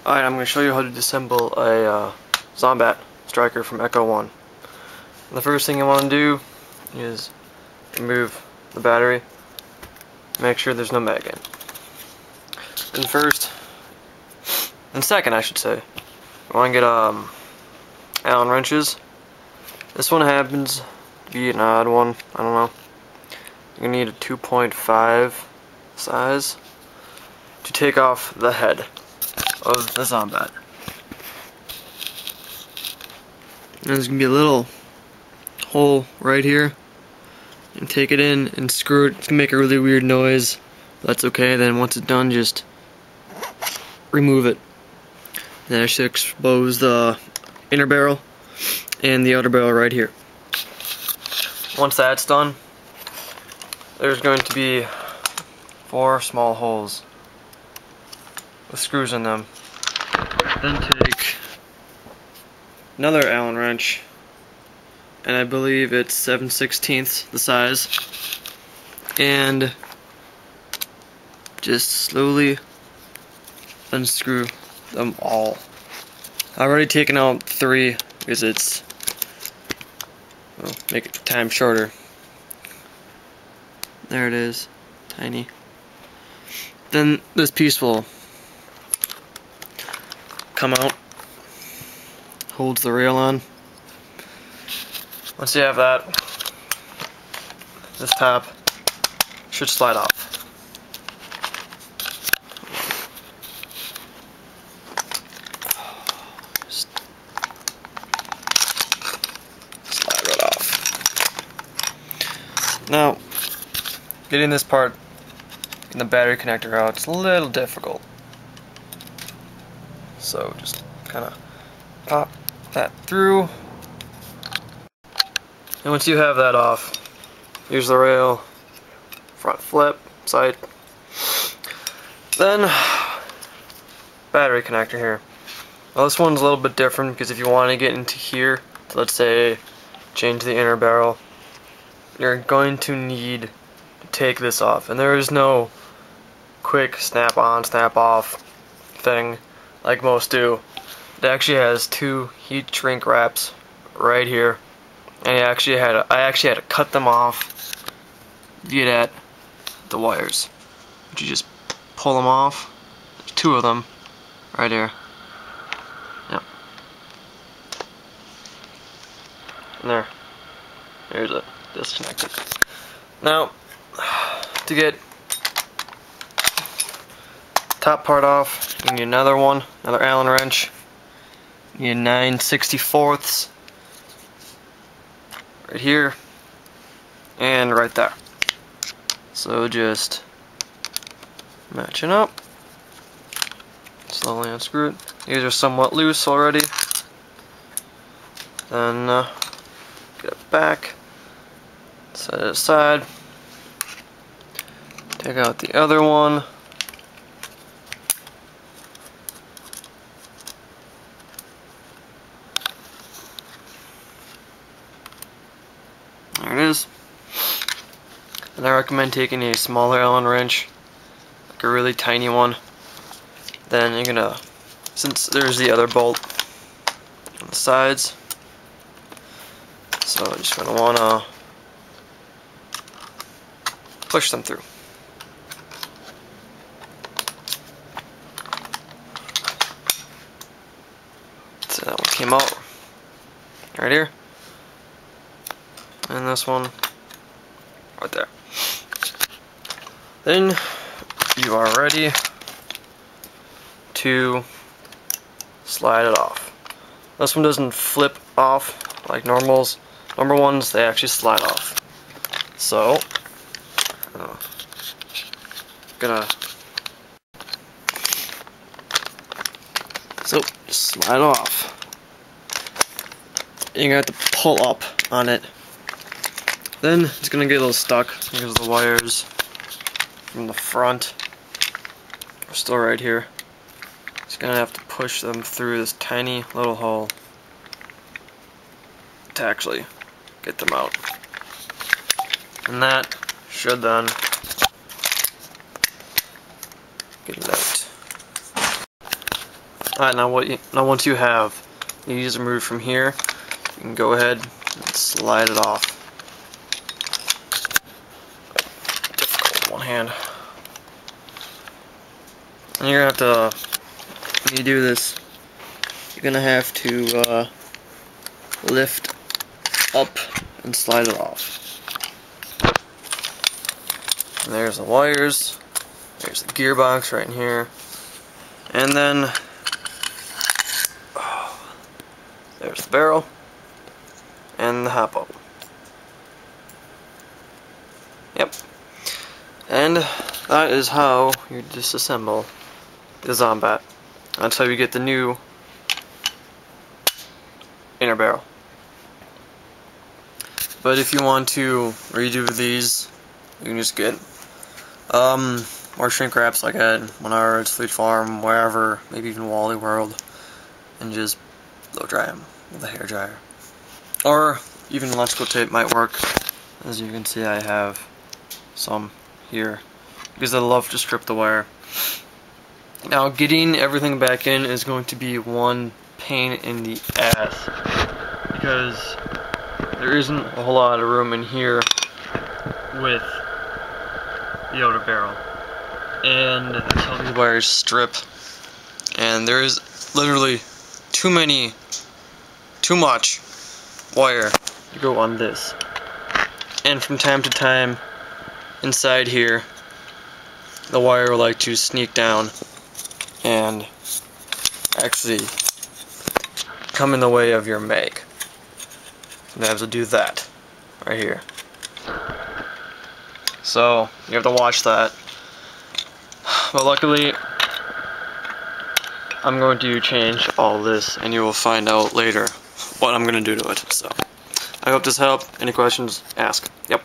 Alright, I'm going to show you how to disassemble a Zombat Stryker from Echo1. The first thing you want to do is remove the battery. Make sure there's no mag in. And second, I should say, you want to get Allen wrenches. This one happens to be an odd one. I don't know. You're going to need a 2.5 size to take off the head of the Zombat. And there's going to be a little hole right here. And take it in and screw it. It's going to make a really weird noise. But that's okay. Then once it's done, just remove it. Then I should expose the inner barrel and the outer barrel right here. Once that's done, there's going to be 4 small holes with screws in them. Then take another Allen wrench, and I believe it's 7/16 the size, and just slowly unscrew them all. I've already taken out 3 because it's, well, make it time shorter. There it is, tiny. Then this piece will come out, holds the rail on. Once you have that, this top should slide off. Slide right off. Now, getting this part in the battery connector out, it's a little difficult. So just kind of pop that through. And once you have that off, here's the rail, front flip, sight. Then, battery connector here. Well, this one's a little bit different because if you want to get into here, so let's say change the inner barrel, you're going to need to take this off. And there is no quick snap on, snap off thing like most do. It actually has 2 heat shrink wraps right here. And I actually had to cut them off via that the wires. But you just pull them off. There's 2 of them right here. Yep. And there's it disconnected. Now, to get top part off, you need another one, another Allen wrench. You need 9/64 right here and right there. So just matching up, slowly unscrew it. These are somewhat loose already. Then get it back, set it aside, take out the other one. There it is. And I recommend taking a smaller Allen wrench, like a really tiny one. Then you're gonna, since there's the other bolt on the sides, so you're just gonna wanna push them through. So that one came out right here. And this one right there. Then you are ready to slide it off. This one doesn't flip off like normals. Number ones, they actually slide off. So just slide off. You're gonna have to pull up on it. Then it's gonna get a little stuck because the wires from the front are still right here. It's gonna have to push them through this tiny little hole to actually get them out. And that should then get it out. Alright, now once you have the user removed from here, you can go ahead and slide it off. Difficult with one hand. And you're gonna have to, when you do this, you're gonna have to lift up and slide it off. And there's the wires, there's the gearbox right in here, and then there's the barrel and the hop up. Yep. And that is how you disassemble the Zombat. That's how you get the new inner barrel. But if you want to redo these, you can just get more shrink wraps like at Menards, Fleet Farm, wherever, maybe even Wally World, and just blow dry them with a hair dryer. Or even electrical tape might work. As you can see, I have some here because I love to strip the wire. Now, getting everything back in is going to be one pain in the ass because there isn't a whole lot of room in here with the outer barrel, and that's how these wires strip. And there is literally too much wire to go on this. And from time to time, inside here, the wire will like to sneak down and actually come in the way of your mag. You have to do that right here. So you have to watch that. But luckily, I'm going to change all this, and you will find out later what I'm going to do to it. So I hope this helped. Any questions, ask. Yep.